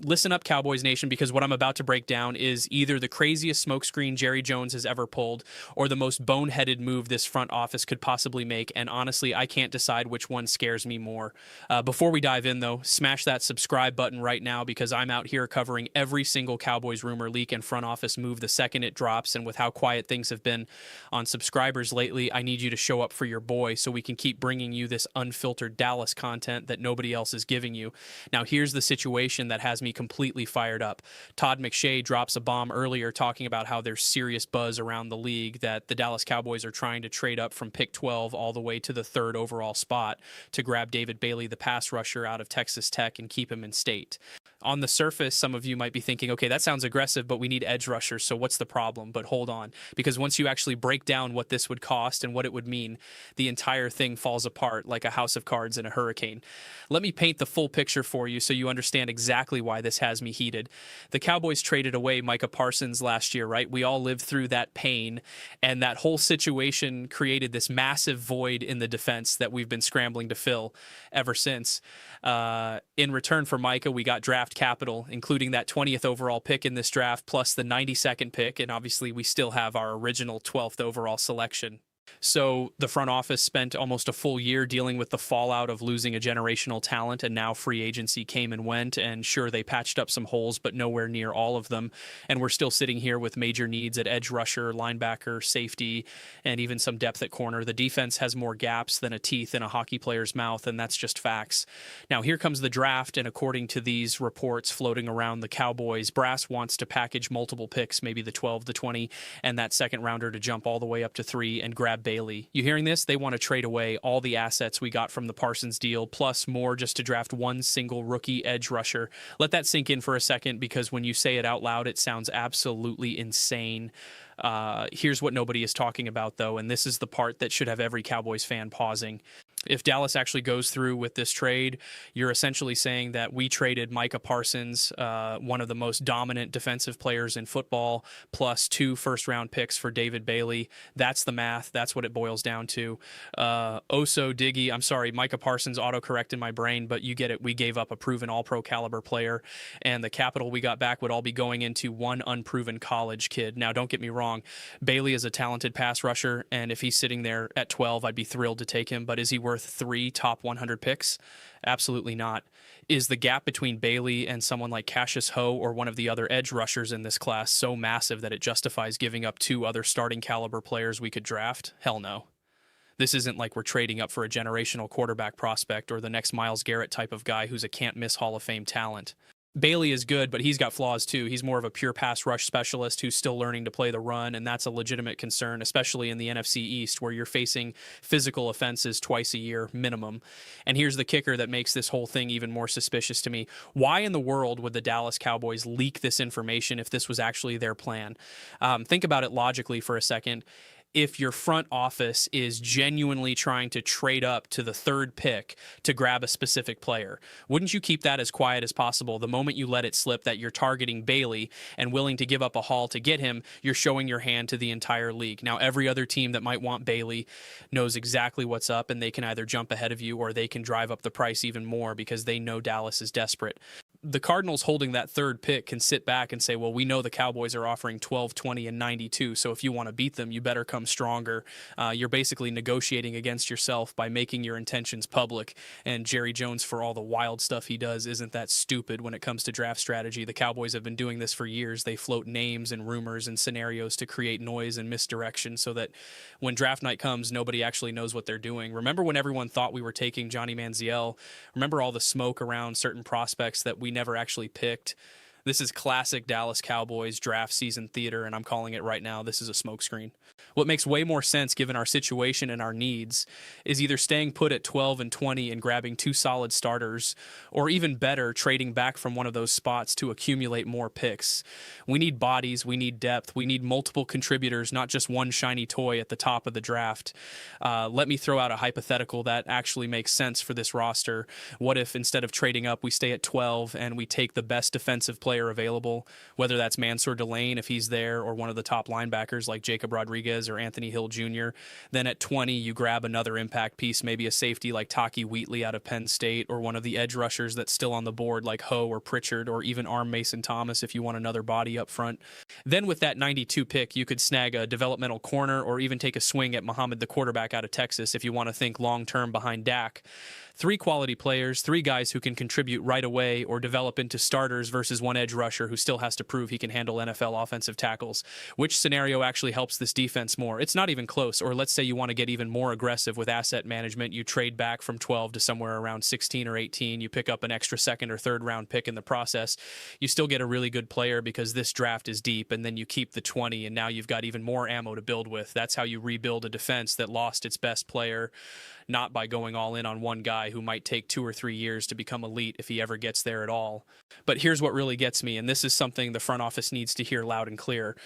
Listen up, Cowboys Nation, because what I'm about to break down is either the craziest smokescreen Jerry Jones has ever pulled or the most boneheaded move this front office could possibly make. And honestly, I can't decide which one scares me more. Before we dive in, though, smash that subscribe button right now because I'm out here covering every single Cowboys rumor, leak, and front office move the second it drops. And with how quiet things have been on subscribers lately, I need you to show up for your boy so we can keep bringing you this unfiltered Dallas content that nobody else is giving you. Now, here's the situation that has me completely fired up. Todd McShay drops a bomb earlier talking about how there's serious buzz around the league that the Dallas Cowboys are trying to trade up from pick 12 all the way to the third overall spot to grab David Bailey, the pass rusher out of Texas Tech, and keep him in state. On the surface, some of you might be thinking, okay, that sounds aggressive, but we need edge rushers, so what's the problem? But hold on, because once you actually break down what this would cost and what it would mean, the entire thing falls apart like a house of cards in a hurricane. Let me paint the full picture for you so you understand exactly why this has me heated. The Cowboys traded away Micah Parsons last year, right? We all lived through that pain, and that whole situation created this massive void in the defense that we've been scrambling to fill ever since. In return for Micah, we got draft capital, including that 20th overall pick in this draft, plus the 92nd pick, and obviously we still have our original 12th overall selection. So the front office spent almost a full year dealing with the fallout of losing a generational talent, and now free agency came and went, and sure, they patched up some holes, but nowhere near all of them. And we're still sitting here with major needs at edge rusher, linebacker, safety, and even some depth at corner. The defense has more gaps than a teeth in a hockey player's mouth, and that's just facts. Now, here comes the draft, and according to these reports floating around the Cowboys, Brass wants to package multiple picks, maybe the 12, the 20, and that second rounder to jump all the way up to 3 and grab Bailey. You hearing this? They want to trade away all the assets we got from the Parsons deal, plus more just to draft one single rookie edge rusher. Let that sink in for a second, because when you say it out loud, it sounds absolutely insane. Here's what nobody is talking about, though, and this is the part that should have every Cowboys fan pausing. If Dallas actually goes through with this trade, you're essentially saying that we traded Micah Parsons, one of the most dominant defensive players in football, plus 2 first-round picks for David Bailey. That's the math. That's what it boils down to. Oso Diggy, I'm sorry, Micah Parsons autocorrect in my brain, but you get it. We gave up a proven all-pro caliber player, and the capital we got back would all be going into one unproven college kid. Now, don't get me wrong. Bailey is a talented pass rusher, and if he's sitting there at 12, I'd be thrilled to take him, but is he worth 3 top 100 picks? Absolutely not. Is the gap between Bailey and someone like Cassius Ho or one of the other edge rushers in this class so massive that it justifies giving up 2 other starting caliber players we could draft? Hell no. This isn't like we're trading up for a generational quarterback prospect or the next Myles Garrett type of guy who's a can't-miss Hall of Fame talent. Bailey is good, but he's got flaws too. He's more of a pure pass rush specialist who's still learning to play the run, and that's a legitimate concern, especially in the NFC East, where you're facing physical offenses twice a year minimum. And here's the kicker that makes this whole thing even more suspicious to me. Why in the world would the Dallas Cowboys leak this information if this was actually their plan? Think about it logically for a second. If your front office is genuinely trying to trade up to the 3rd pick to grab a specific player, wouldn't you keep that as quiet as possible? The moment you let it slip that you're targeting Bailey and willing to give up a haul to get him, you're showing your hand to the entire league. Now, every other team that might want Bailey knows exactly what's up, and they can either jump ahead of you or they can drive up the price even more because they know Dallas is desperate. The Cardinals holding that 3rd pick can sit back and say, well, we know the Cowboys are offering 12, 20, and 92, so if you want to beat them, you better come stronger. You're basically negotiating against yourself by making your intentions public, and Jerry Jones, for all the wild stuff he does, isn't that stupid when it comes to draft strategy. The Cowboys have been doing this for years. They float names and rumors and scenarios to create noise and misdirection so that when draft night comes, nobody actually knows what they're doing. Remember when everyone thought we were taking Johnny Manziel? Remember all the smoke around certain prospects that we never actually picked? This is classic Dallas Cowboys draft season theater, and I'm calling it right now. This is a smokescreen. What makes way more sense given our situation and our needs is either staying put at 12 and 20 and grabbing 2 solid starters, or even better, trading back from one of those spots to accumulate more picks. We need bodies, we need depth, we need multiple contributors, not just one shiny toy at the top of the draft. Let me throw out a hypothetical that actually makes sense for this roster. What if instead of trading up, we stay at 12 and we take the best defensive player player available, whether that's Mansour Delane if he's there, or one of the top linebackers like Jacob Rodriguez or Anthony Hill Jr. Then at 20, you grab another impact piece, maybe a safety like Taki Wheatley out of Penn State, or one of the edge rushers that's still on the board like Ho or Pritchard, or even Arm Mason Thomas if you want another body up front. Then with that 92 pick, you could snag a developmental corner or even take a swing at Muhammad, the quarterback out of Texas, if you want to think long-term behind Dak. 3 quality players, 3 guys who can contribute right away or develop into starters versus one edge rusher who still has to prove he can handle NFL offensive tackles. Which scenario actually helps this defense more? It's not even close. Or let's say you want to get even more aggressive with asset management. You trade back from 12 to somewhere around 16 or 18. You pick up an extra second or third round pick in the process. You still get a really good player because this draft is deep, and then you keep the 20, and now you've got even more ammo to build with. That's how you rebuild a defense that lost its best player, not by going all in on one guy who might take 2 or 3 years to become elite if he ever gets there at all. But here's what really gets me, and this is something the front office needs to hear loud and clear.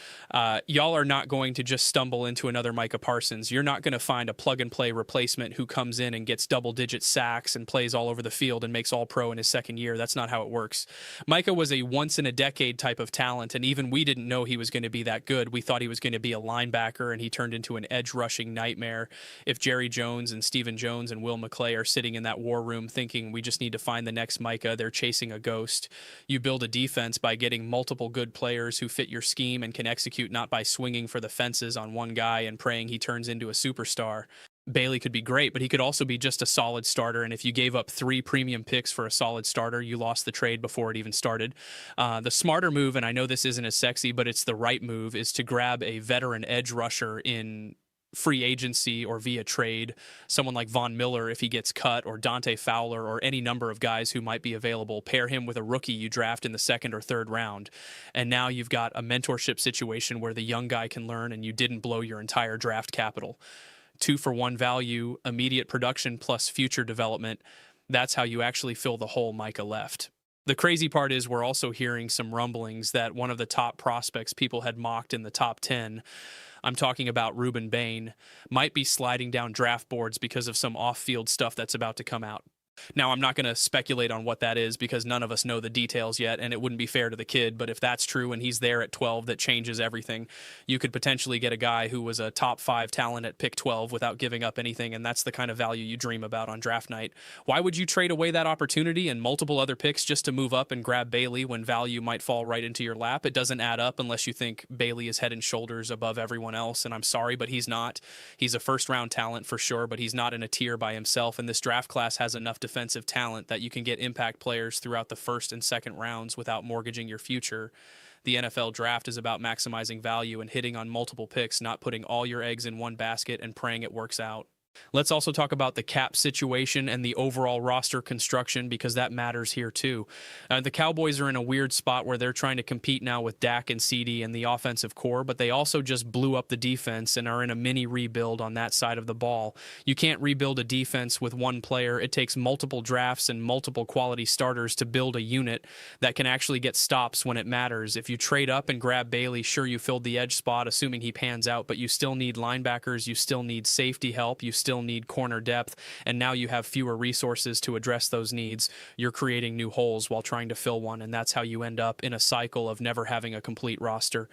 Y'all are not going to just stumble into another Micah Parsons. You're not going to find a plug-and-play replacement who comes in and gets double-digit sacks and plays all over the field and makes all-pro in his second year. That's not how it works. Micah was a once-in-a-decade type of talent, and even we didn't know he was going to be that good. We thought he was going to be a linebacker, and he turned into an edge-rushing nightmare. If Jerry Jones and Stephen Jones and Will McClay are sitting in that war room thinking we just need to find the next Micah, they're chasing a ghost. You build a defense by getting multiple good players who fit your scheme and can execute, not by swinging for the fences on one guy and praying he turns into a superstar. Bailey could be great, but he could also be just a solid starter. And if you gave up 3 premium picks for a solid starter, you lost the trade before it even started. The smarter move, and I know this isn't as sexy, but it's the right move, is to grab a veteran edge rusher in free agency or via trade, someone like Von Miller if he gets cut, or Dante Fowler, or any number of guys who might be available. Pair him with a rookie you draft in the 2nd or 3rd round, and now you've got a mentorship situation where the young guy can learn and you didn't blow your entire draft capital. 2-for-1 value, immediate production plus future development. That's how you actually fill the hole Micah left. The crazy part is we're also hearing some rumblings that one of the top prospects people had mocked in the top 10, I'm talking about Ruben Bain, might be sliding down draft boards because of some off-field stuff that's about to come out. Now, I'm not going to speculate on what that is because none of us know the details yet, and it wouldn't be fair to the kid, but if that's true and he's there at 12, that changes everything. You could potentially get a guy who was a top 5 talent at pick 12 without giving up anything, and that's the kind of value you dream about on draft night. Why would you trade away that opportunity and multiple other picks just to move up and grab Bailey when value might fall right into your lap? It doesn't add up unless you think Bailey is head and shoulders above everyone else, and I'm sorry, but he's not. He's a first-round talent for sure, but he's not in a tier by himself, and this draft class has enough defensive talent that you can get impact players throughout the 1st and 2nd rounds without mortgaging your future. The NFL draft is about maximizing value and hitting on multiple picks, not putting all your eggs in one basket and praying it works out. Let's also talk about the cap situation and the overall roster construction because that matters here too. The Cowboys are in a weird spot where they're trying to compete now with Dak and CD and the offensive core, but they also just blew up the defense and are in a mini rebuild on that side of the ball. You can't rebuild a defense with one player. It takes multiple drafts and multiple quality starters to build a unit that can actually get stops when it matters. If you trade up and grab Bailey, sure, you filled the edge spot, assuming he pans out, but you still need linebackers, you still need safety help, you still need corner depth, and now you have fewer resources to address those needs. You're creating new holes while trying to fill one, and that's how you end up in a cycle of never having a complete roster.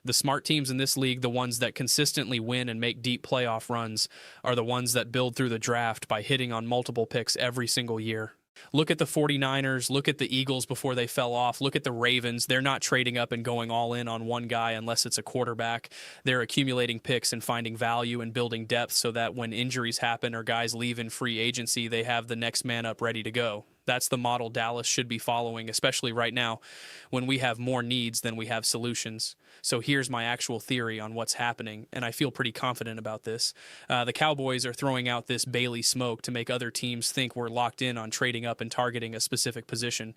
The smart teams in this league, the ones that consistently win and make deep playoff runs, are the ones that build through the draft by hitting on multiple picks every single year. Look at the 49ers, look at the Eagles before they fell off, look at the Ravens. They're not trading up and going all in on one guy unless it's a quarterback. They're accumulating picks and finding value and building depth so that when injuries happen or guys leave in free agency, they have the next man up ready to go. That's the model Dallas should be following, especially right now when we have more needs than we have solutions. So here's my actual theory on what's happening, and I feel pretty confident about this. The Cowboys are throwing out this Bailey smoke to make other teams think we're locked in on trading up and targeting a specific position.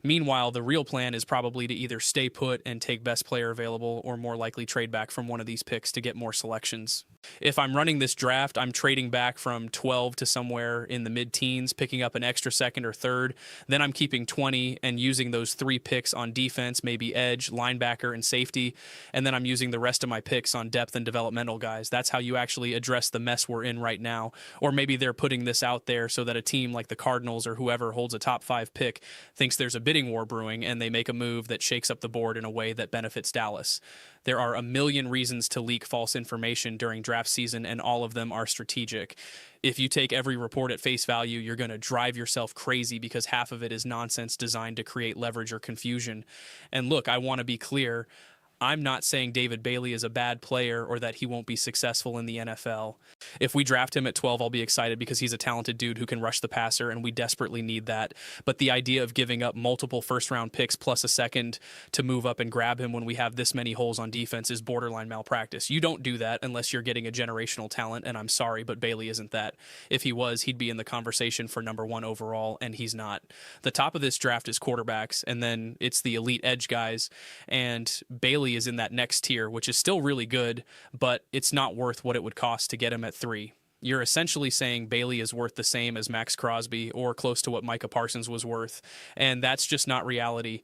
Meanwhile, the real plan is probably to either stay put and take best player available or more likely trade back from one of these picks to get more selections. If I'm running this draft, I'm trading back from 12 to somewhere in the mid-teens, picking up an extra second or third third. Then I'm keeping 20 and using those 3 picks on defense, maybe edge, linebacker, and safety. And then I'm using the rest of my picks on depth and developmental guys. That's how you actually address the mess we're in right now. Or maybe they're putting this out there so that a team like the Cardinals or whoever holds a top 5 pick thinks there's a bidding war brewing, and they make a move that shakes up the board in a way that benefits Dallas. There are a million reasons to leak false information during draft season, and all of them are strategic. If you take every report at face value, you're going to drive yourself crazy because half of it is nonsense designed to create leverage or confusion. And look, I want to be clear. I'm not saying David Bailey is a bad player or that he won't be successful in the NFL. If we draft him at 12, I'll be excited because he's a talented dude who can rush the passer, and we desperately need that. But the idea of giving up multiple first-round picks plus a second to move up and grab him when we have this many holes on defense is borderline malpractice. You don't do that unless you're getting a generational talent, and I'm sorry, but Bailey isn't that. If he was, he'd be in the conversation for number 1 overall, and he's not. The top of this draft is quarterbacks, and then it's the elite edge guys, and Bailey is in that next tier, which is still really good, but it's not worth what it would cost to get him at 3. You're essentially saying Bailey is worth the same as Max Crosby or close to what Micah Parsons was worth, and that's just not reality.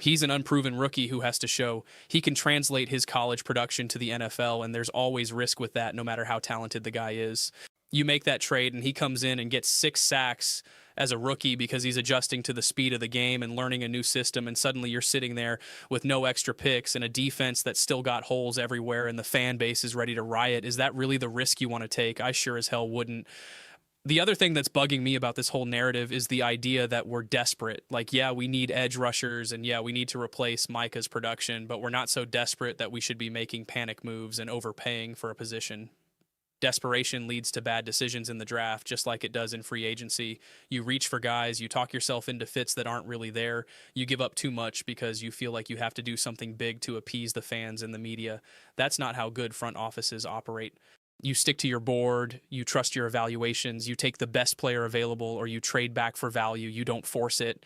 He's an unproven rookie who has to show he can translate his college production to the NFL, and there's always risk with that no matter how talented the guy is. You make that trade, and he comes in and gets 6 sacks as a rookie because he's adjusting to the speed of the game and learning a new system, and suddenly you're sitting there with no extra picks and a defense that's still got holes everywhere and the fan base is ready to riot. Is that really the risk you want to take? I sure as hell wouldn't. The other thing that's bugging me about this whole narrative is the idea that we're desperate. Like, yeah, we need edge rushers, and yeah, we need to replace Micah's production, but we're not so desperate that we should be making panic moves and overpaying for a position. Desperation leads to bad decisions in the draft, just like it does in free agency. You reach for guys, you talk yourself into fits that aren't really there. You give up too much because you feel like you have to do something big to appease the fans and the media. That's not how good front offices operate. You stick to your board, you trust your evaluations, you take the best player available, or you trade back for value. You don't force it.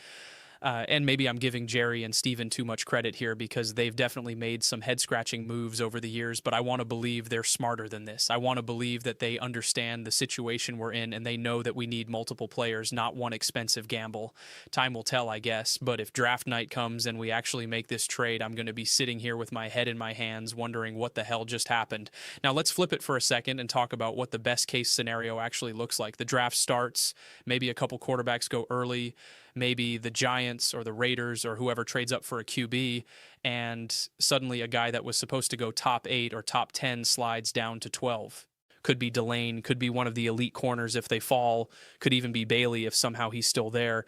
And maybe I'm giving Jerry and Steven too much credit here because they've definitely made some head-scratching moves over the years, but I want to believe they're smarter than this. I want to believe that they understand the situation we're in and they know that we need multiple players, not one expensive gamble. Time will tell, I guess, but if draft night comes and we actually make this trade, I'm going to be sitting here with my head in my hands wondering what the hell just happened. Now, let's flip it for a second and talk about what the best-case scenario actually looks like. The draft starts, maybe a couple quarterbacks go early, maybe the Giants or the Raiders or whoever trades up for a QB, and suddenly a guy that was supposed to go top 8 or top 10 slides down to 12. Could be Delane, could be one of the elite corners if they fall, could even be Bailey if somehow he's still there.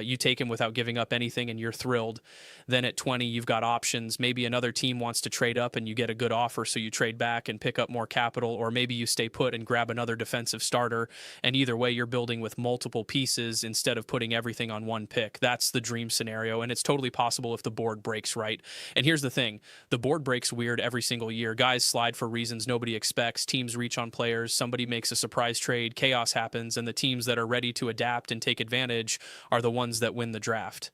You take him without giving up anything and you're thrilled. Then at 20, you've got options. Maybe another team wants to trade up and you get a good offer, so you trade back and pick up more capital, or maybe you stay put and grab another defensive starter. And either way, you're building with multiple pieces instead of putting everything on one pick. That's the dream scenario, and it's totally possible if the board breaks right. And here's the thing. The board breaks weird every single year. Guys slide for reasons nobody expects. Teams reach on players. Somebody makes a surprise trade. Chaos happens, and the teams that are ready to adapt and take advantage are the ones that win the draft.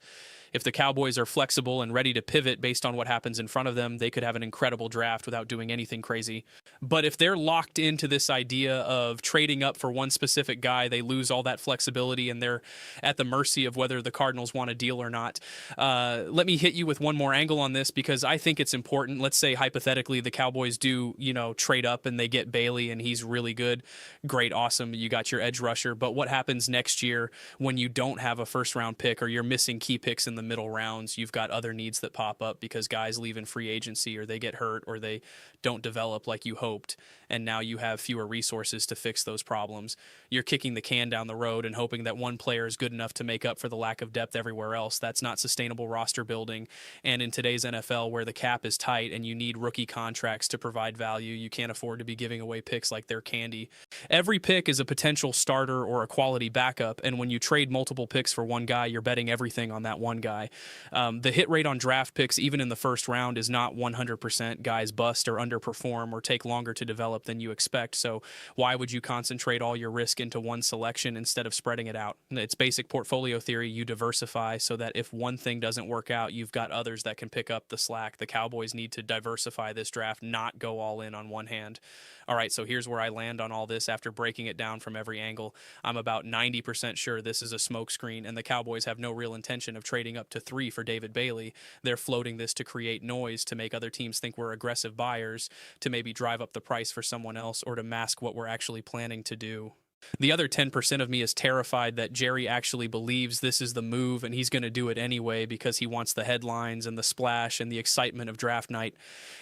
If the Cowboys are flexible and ready to pivot based on what happens in front of them, they could have an incredible draft without doing anything crazy. But if they're locked into this idea of trading up for one specific guy, they lose all that flexibility and they're at the mercy of whether the Cardinals want a deal or not. Let me hit you with one more angle on this because I think it's important. Let's say hypothetically the Cowboys do, trade up and they get Bailey and he's really good. Great, awesome. You got your edge rusher. But what happens next year when you don't have a first round pick or you're missing key picks in the middle rounds? You've got other needs that pop up because guys leave in free agency or they get hurt or they don't develop like you hoped, and now you have fewer resources to fix those problems. You're kicking the can down the road and hoping that one player is good enough to make up for the lack of depth everywhere else. That's not sustainable roster building, and in today's NFL where the cap is tight and you need rookie contracts to provide value, you can't afford to be giving away picks like they're candy. Every pick is a potential starter or a quality backup, and when you trade multiple picks for one guy, you're betting everything on that one guy. The hit rate on draft picks, even in the first round, is not 100%. Guys bust or underperform or take longer to develop than you expect. So why would you concentrate all your risk into one selection instead of spreading it out? It's basic portfolio theory. You diversify so that if one thing doesn't work out, you've got others that can pick up the slack. The Cowboys need to diversify this draft, not go all in on one hand. All right, so here's where I land on all this after breaking it down from every angle. I'm about 90% sure this is a smokescreen, and the Cowboys have no real intention of trading up to 3 for David Bailey. They're floating this to create noise, to make other teams think we're aggressive buyers, to maybe drive up the price for someone else, or to mask what we're actually planning to do. The other 10% of me is terrified that Jerry actually believes this is the move and he's going to do it anyway because he wants the headlines and the splash and the excitement of draft night.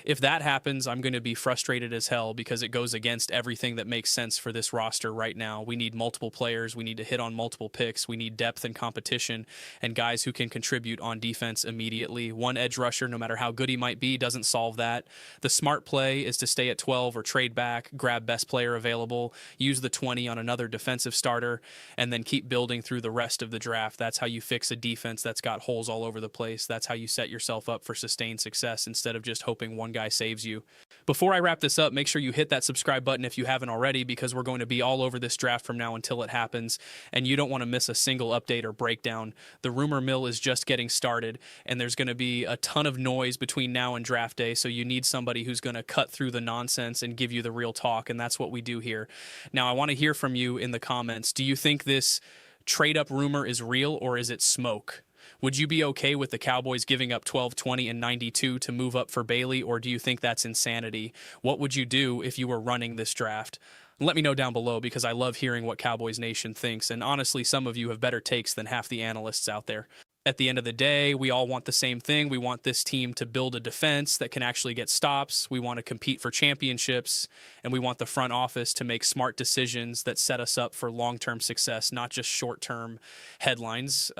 If that happens, I'm going to be frustrated as hell because it goes against everything that makes sense for this roster right now. We need multiple players. We need to hit on multiple picks. We need depth and competition and guys who can contribute on defense immediately. One edge rusher, no matter how good he might be, doesn't solve that. The smart play is to stay at 12 or trade back, grab best player available, use the 20 on another defensive starter, and then keep building through the rest of the draft. That's how you fix a defense that's got holes all over the place. That's how you set yourself up for sustained success instead of just hoping one guy saves you. Before I wrap this up, make sure you hit that subscribe button if you haven't already, because we're going to be all over this draft from now until it happens, and you don't want to miss a single update or breakdown. The rumor mill is just getting started, and there's going to be a ton of noise between now and draft day, so you need somebody who's going to cut through the nonsense and give you the real talk, and that's what we do here. Now, I want to hear from you in the comments. Do you think this trade up rumor is real, or is it smoke? Would you be okay with the Cowboys giving up 12, 20, and 92 to move up for Bailey, or do you think that's insanity? What would you do if you were running this draft? Let me know down below, because I love hearing what Cowboys Nation thinks, and honestly, some of you have better takes than half the analysts out there. At the end of the day, we all want the same thing. We want this team to build a defense that can actually get stops. We want to compete for championships, and we want the front office to make smart decisions that set us up for long-term success, not just short-term headlines.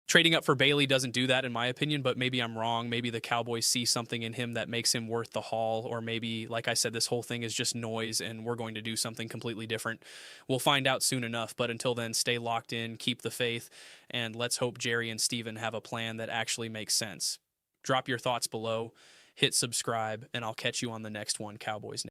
Trading up for Bailey doesn't do that, in my opinion, but maybe I'm wrong. Maybe the Cowboys see something in him that makes him worth the haul, or maybe, like I said, this whole thing is just noise and we're going to do something completely different. We'll find out soon enough, but until then, stay locked in, keep the faith, and let's hope Jerry and Steven have a plan that actually makes sense. Drop your thoughts below, hit subscribe, and I'll catch you on the next one, Cowboys.